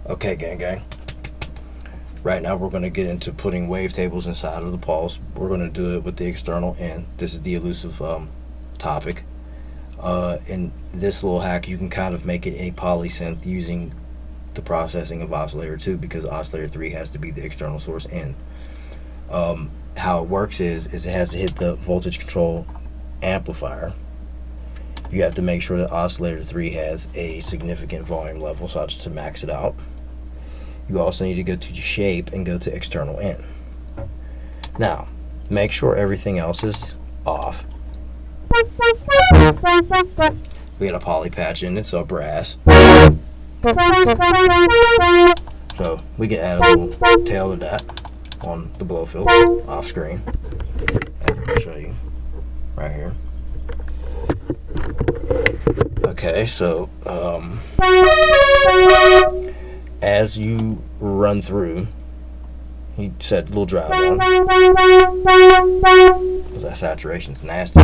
Okay, gang. Right now we're going to get into putting wavetables inside of the pulse. We're going to do it with the external end. This is the elusive topic. In this little hack, you can kind of make it a polysynth using the processing of oscillator 2, because oscillator 3 has to be the external source in. How it works is it has to hit the voltage control amplifier. You have to make sure that oscillator 3 has a significant volume level, so just to max it out. You also need to go to shape and go to external in. Now, make sure everything else is off. We got a poly patch in it, so brass. So we can add a little tail to that on the Blofeld off screen. I'll show you right here. Okay, so as you run through, he said little drive on, because that saturation's nasty.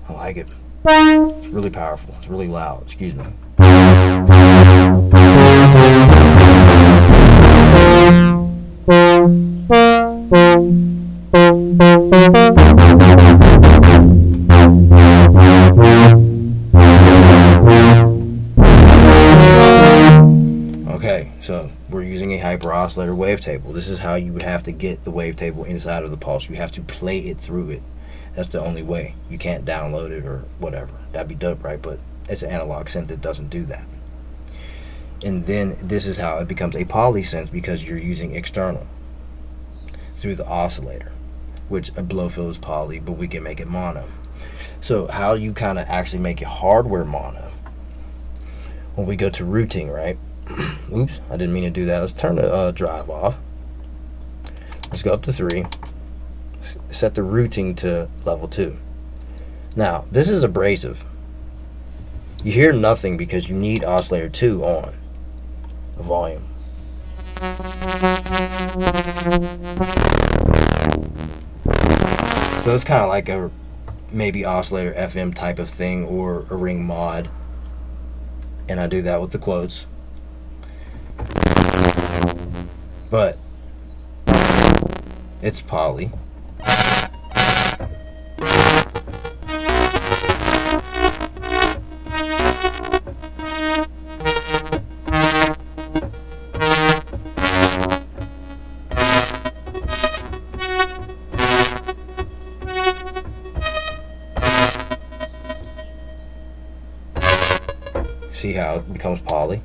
I like it. It's really powerful. It's really loud. Excuse me. Okay, so we're using a hyper oscillator wavetable. This is how you would have to get the wavetable inside of the pulse. You have to play it through it. That's the only way. You can't download it or whatever. That'd be dope, right? But it's an analog synth that doesn't do that. And then this is how it becomes a polysynth, because you're using external through the oscillator, which a Blofeld is poly, but we can make it mono. So how you kind of actually make it hardware mono? When we go to routing, right? Oops, I didn't mean to do that. Let's turn the drive off. Let's go up to 3. Set the routing to level 2. Now, this is abrasive. You hear nothing because you need oscillator 2 on the volume. So it's kind of like a maybe oscillator FM type of thing, or a ring mod. And I do that with the quotes. But it's poly. See how it becomes poly?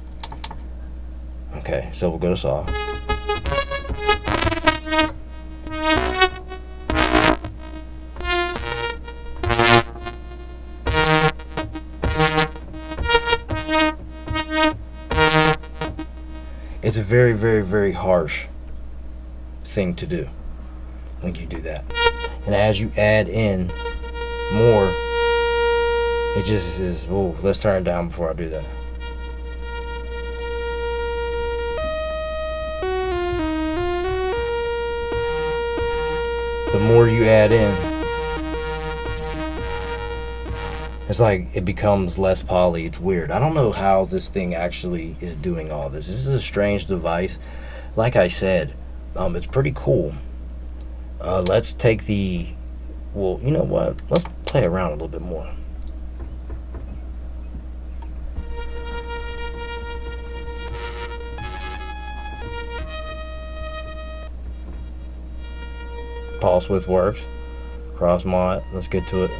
Okay, so we'll go to saw. It's a very, very, very harsh thing to do when you do that. And as you add in more, it just is, oh, let's turn it down before I do that. The more you add in, it's like it becomes less poly. It's weird. I don't know how this thing actually is doing all this. This is a strange device. Like I said, it's pretty cool. Let's take the, well, you know what? Let's play around a little bit more. Pulse width works. Cross mod. Let's get to it.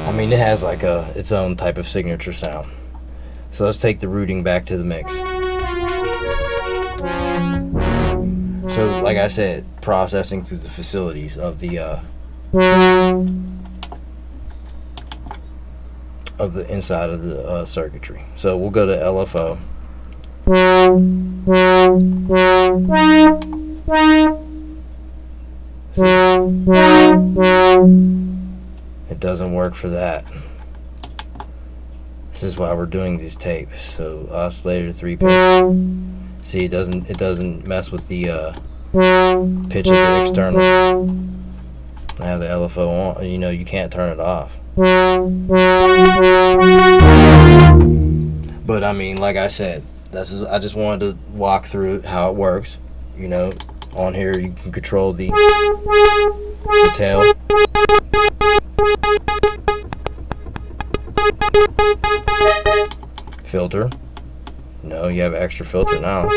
I mean, it has like its own type of signature sound. So let's take the routing back to the mix. So, like I said, processing through the facilities of the inside of the circuitry. So we'll go to LFO. It doesn't work for that. This is why we're doing these tapes. So oscillator 3 pitch. See, it doesn't mess with the pitch of the external. I have the LFO on. You know, you can't turn it off. But I mean, like I said, I just wanted to walk through how it works. You know, on here you can control the tail. Filter. No, you have an extra filter now.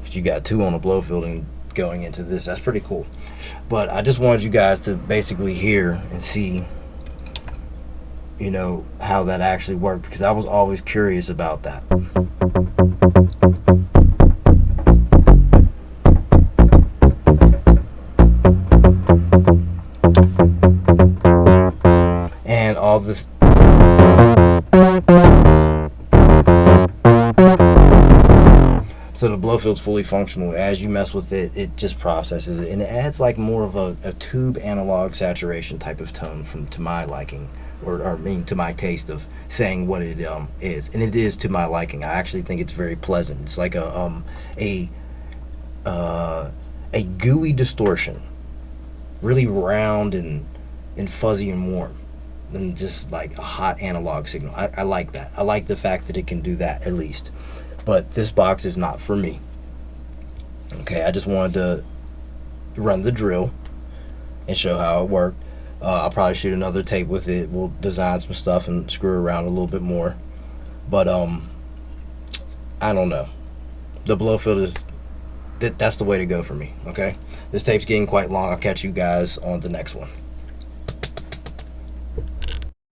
But you got 2 on the Blofeld and going into this. That's pretty cool. But I just wanted you guys to basically hear and see, you know, how that actually worked, because I was always curious about that. And all this. So the Blofeld's fully functional. As you mess with it, it just processes it, and it adds like more of a tube analog saturation type of tone to my liking, or I mean to my taste of saying what it is, and it is to my liking. I actually think it's very pleasant. It's like a gooey distortion, really round and fuzzy and warm, and just like a hot analog signal. I like that. I like the fact that it can do that, at least. But this box is not for me. Okay, I just wanted to run the drill and show how it worked. I'll probably shoot another tape with it. We'll design some stuff and screw around a little bit more. But I don't know. The Blofeld that's the way to go for me. Okay, this tape's getting quite long. I'll catch you guys on the next one.